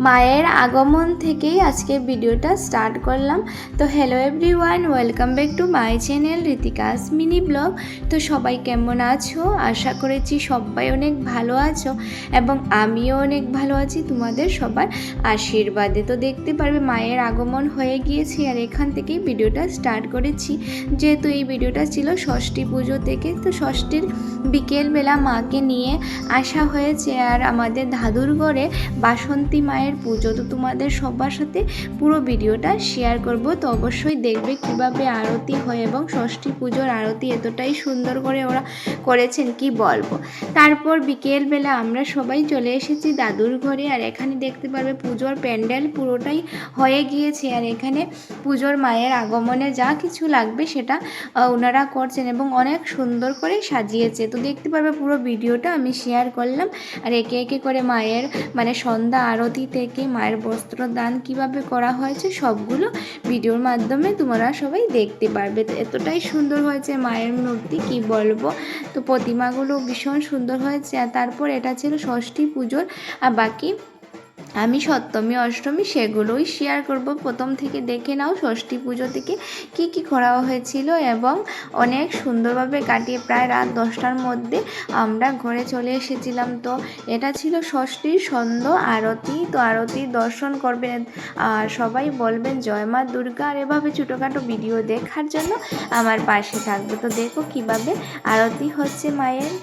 মায়ের আগমন থেকেই আজকে ভিডিওটা স্টার্ট করলাম। তো hello everyone, welcome back to my channel Ritika's mini blog. তো সবাই কেমন আছো? আশা করেছি সবাই অনেক ভালো আছো এবং আমিও অনেক ভালো আছি তোমাদের সবার আশীর্বাদে। তো দেখতে পারবে মায়ের আগমন হয়ে গিয়েছে আর এখান থেকেই ভিডিওটা স্টার্ট করেছি, যেহেতু এই ভিডিওটা ছিল ষষ্ঠী পুজো থেকে। তো ষষ্ঠীর বিকেলবেলা মাকে নিয়ে আসা হয়েছে আর আমাদের দাদুর ঘরে বাসন্তী মায়ের পুজো। তো তোমাদের সবার সাথে পুরো ভিডিওটা শেয়ার করব। তো অবশ্যই দেখবে কিভাবে আরতি হয় এবং ষষ্ঠী পুজোর আরতি এতটাই সুন্দর করে ওরা করেছেন কি বলবো। তারপর বিকেলবেলা আমরা সবাই চলে এসেছি দাদুর ঘরে আর এখানে দেখতে পারবে পুজোর প্যান্ডেল পুরোটাই হয়ে গিয়েছে আর এখানে পুজোর মায়ের আগমনে যা কিছু লাগবে সেটা ওনারা করছেন এবং অনেক সুন্দর করে সাজিয়েছে। তো দেখতে পারবে পুরো ভিডিওটা আমি শেয়ার করলাম আর একে একে করে মায়ের সন্ধ্যা আরতি থেকে মায়ের বস্ত্রদান কিভাবে করা হয়েছে সবগুলো ভিডিওর মাধ্যমে তোমরা সবাই দেখতে পারবে। তো এতটাই সুন্দর হয়েছে মায়ের মূর্তি কি বলবো। তো প্রতিমাগুলো ভীষণ সুন্দর হয়েছে। আর তারপর এটা ছিল ষষ্ঠী পুজোর আর বাকি আমি সপ্তমী অষ্টমী সেগুলোই শেয়ার করব। প্রথম থেকে দেখে নাও ষষ্ঠী পুজো থেকে কি কি করা হয়েছিল এবং অনেক সুন্দরভাবে কাটিয়ে প্রায় রাত 10টার মধ্যে আমরা ঘরে চলে এসেছিলাম। তো এটা ছিল ষষ্ঠীর সন্ধ্যা আরতি। তো আরতি দর্শন করবেন আর সবাই বলবেন জয় মা দুর্গা আর এভাবে ছোটোখাটো ভিডিও দেখার জন্য আমার পাশে থাকবে। তো দেখো কিভাবে আরতি হচ্ছে মায়ের।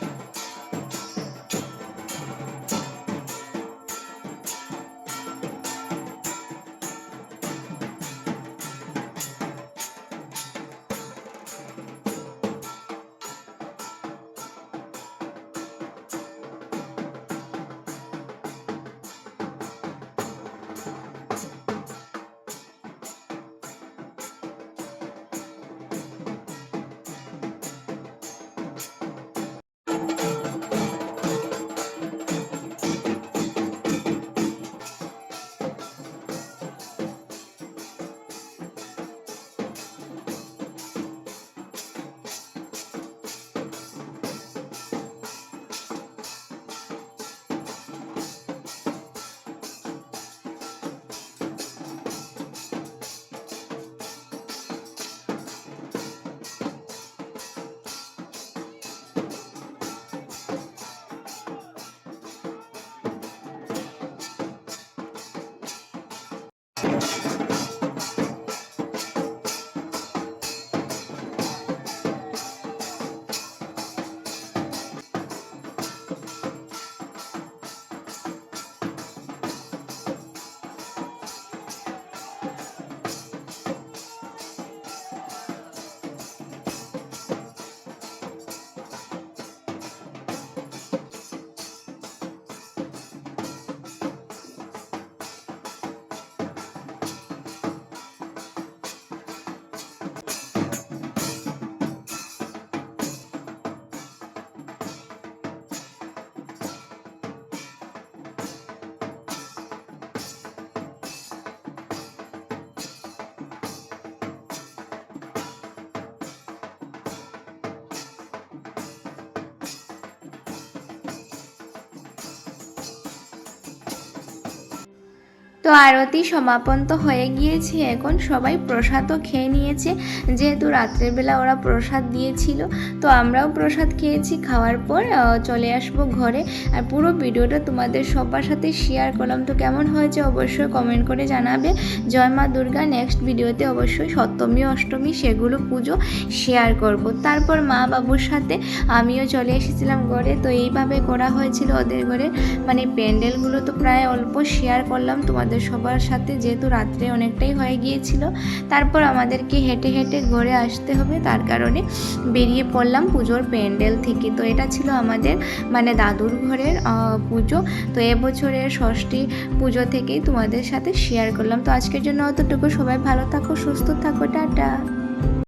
তো আরতি সমাপন তো হয়ে গিয়েছে, এখন সবাই প্রসাদও খেয়ে নিয়েছে, যেহেতু রাত্রের বেলা ওরা প্রসাদ দিয়েছিল। তো আমরাও প্রসাদ খেয়েছি, খাওয়ার পর চলে আসবো ঘরে। আর পুরো ভিডিওটা তোমাদের সবার সাথে শেয়ার করলাম। তো কেমন হয়েছে অবশ্যই কমেন্ট করে জানাবে। জয় মা দুর্গা। নেক্সট ভিডিওতে অবশ্যই সপ্তমী অষ্টমী সেগুলো পুজো শেয়ার করব। তারপর মা বাবুর সাথে আমিও চলে এসেছিলাম ঘরে। তো এইভাবে করা হয়েছিল ওদের ঘরে প্যান্ডেলগুলো। তো প্রায় অল্প শেয়ার করলাম তোমাদের সবার সাথে, যেহেতু রাত্রে অনেকটাই হয়ে গিয়েছিল। তারপর আমাদেরকে হেঁটে হেঁটে ঘরে আসতে হবে, তার কারণে বেরিয়ে পড়লাম পুজোর প্যান্ডেল থেকে। তো এটা ছিল আমাদের দাদুর ঘরের পুজো। তো এবছরের ষষ্ঠী পুজো থেকেই তোমাদের সাথে শেয়ার করলাম। তো আজকের জন্য অতটুকু। সবাই ভালো থাকো, সুস্থ থাকো, টাটা।